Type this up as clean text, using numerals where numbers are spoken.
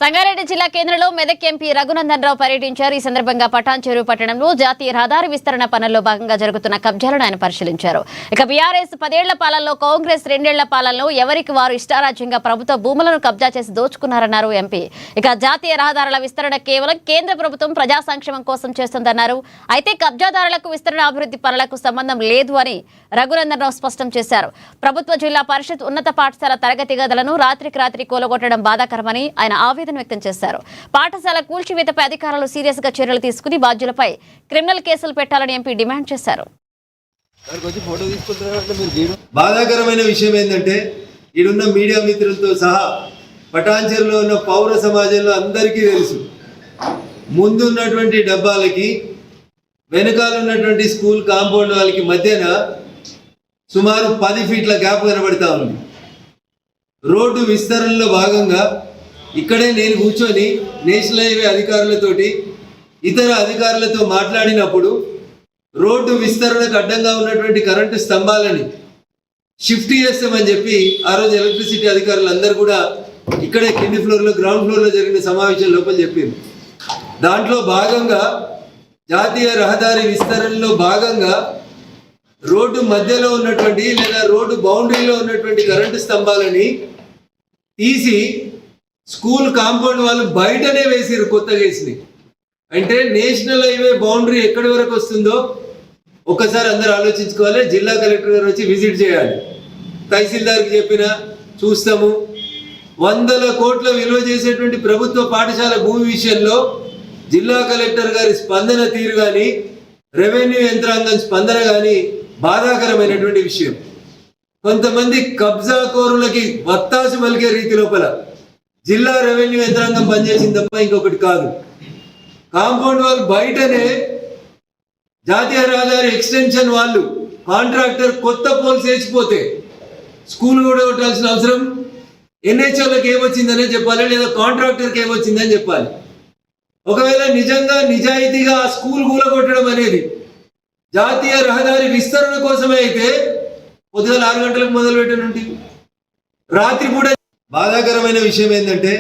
సంగారెడ్డి జిల్లా కేంద్రంలో మెదక్ ఎంపీ రఘునందన్ రావు పర్యటించారు. ఈ సందర్భంగా పటాన్చెరు పట్టణంలో జాతీయ రహదారి విస్తరణ పనుల్లో భాగంగా జరుగుతున్న కబ్జాలను ఆయన పరిశీలించారు. ఇక బీఆర్ఎస్ 10 ఏళ్ల పాలనలో, కాంగ్రెస్ 2 ఏళ్ల పాలనలో ఎవరికి వారు ఇష్టారాజ్యంగా ప్రభుత్వ భూములను కబ్జా చేసి దోచుకున్నారన్నారు ఎంపీ. ఇక జాతీయ రహదారుల విస్తరణ కేవలం కేంద్ర ప్రభుత్వం ప్రజా సంక్షేమం కోసం చేస్తుందన్నారు. అయితే కబ్జాదారులకు విస్తరణ అభివృద్ధి పనులకు సంబంధం లేదు అని రఘునందన్ రావు స్పష్టం చేశారు. ప్రభుత్వ జిల్లా పరిషత్ ఉన్నత పాఠశాల తరగతి గదులను రాత్రికి రాత్రి కూలగొట్టడం బాధాకరమని ఆయన ఆవేదన వ్యక్తం చేశారు. పాఠశాల కూల్చివేతపై అధికారులు సీరియస్ గా చర్యలు తీసుకుని బాధ్యులపై క్రిమినల్ కేసులు పెట్టాలని ఎంపీ డిమాండ్ చేశారు. బాధాకరమైన విషయం ఏంటంటే ఈడున్న మీడియా మిత్రులతో సహా పటాన్చెరులో ఉన్న పౌర సమాజంలో అందరికీ తెలుసు, ముందున్నటువంటి డబ్బాలకి వెనకాల ఉన్నటువంటి స్కూల్ కాంపౌండ్ వాళ్ళకి మధ్యన సుమారు 10 ఫీట్ల గ్యాప్ కనబడతా ఉంది. రోడ్డు విస్తరణలో భాగంగా ఇక్కడే నేను కూర్చొని నేషనల్ హైవే అధికారులతోటి ఇతర అధికారులతో మాట్లాడినప్పుడు రోడ్డు విస్తరణకు అడ్డంగా ఉన్నటువంటి కరెంటు స్తంభాలని షిఫ్ట్ చేస్తామని చెప్పి ఆ రోజు ఎలక్ట్రిసిటీ అధికారులు అందరూ కూడా ఇక్కడే కింది ఫ్లోర్లో, గ్రౌండ్ ఫ్లోర్లో జరిగిన సమావేశం లోపల చెప్పింది. దాంట్లో భాగంగా జాతీయ రహదారి విస్తరణలో భాగంగా రోడ్డు మధ్యలో ఉన్నటువంటి లేదా రోడ్డు బౌండరీలో ఉన్నటువంటి కరెంటు స్తంభాలని తీసి స్కూల్ కాంపౌండ్ వాళ్ళు బయటనే వేసిరు, కొత్తగా వేసినాయి. అంటే నేషనల్ హైవే బౌండరీ ఎక్కడి వరకు వస్తుందో ఒకసారి అందరు ఆలోచించుకోవాలి. జిల్లా కలెక్టర్ గారు వచ్చి విజిట్ చేయాలి. తహసీల్దార్కి చెప్పినా చూస్తాము. 100 కోట్ల విలువ చేసేటువంటి ప్రభుత్వ పాఠశాల భూమి విషయంలో జిల్లా కలెక్టర్ గారి స్పందన తీరు కానీ, రెవెన్యూ యంత్రాంగం స్పందన కానీ బాధాకరమైనటువంటి విషయం. కొంతమంది కబ్జా కోరులకి వత్తాసు పలికే రీతి లోపల జిల్లా రెవెన్యూ యంత్రాంగం పనిచేసింది తప్ప ఇంకొకటి కాదు. కాంపౌండ్ వాళ్ళు బయటనే జాతీయ రహదారి ఎక్స్టెన్షన్ వాళ్ళు కాంట్రాక్టర్ కొత్త పోల్స్ వేసిపోతే స్కూల్ కూడా కొట్టాల్సిన అవసరం ఎన్హెచ్ఓలకు ఏమొచ్చిందనే చెప్పాలి, లేదా కాంట్రాక్టర్కి ఏమొచ్చిందని చెప్పాలి. ఒకవేళ నిజంగా నిజాయితీగా ఆ స్కూల్ కూలగొట్టడం అనేది జాతీయ రహదారి విస్తరణ కోసమే అయితే పొద్దుగల 6 గంటలకు మొదలు పెట్టనుండి రాత్రి కూడా. బాధాకరమైన విషయం ఏంటంటే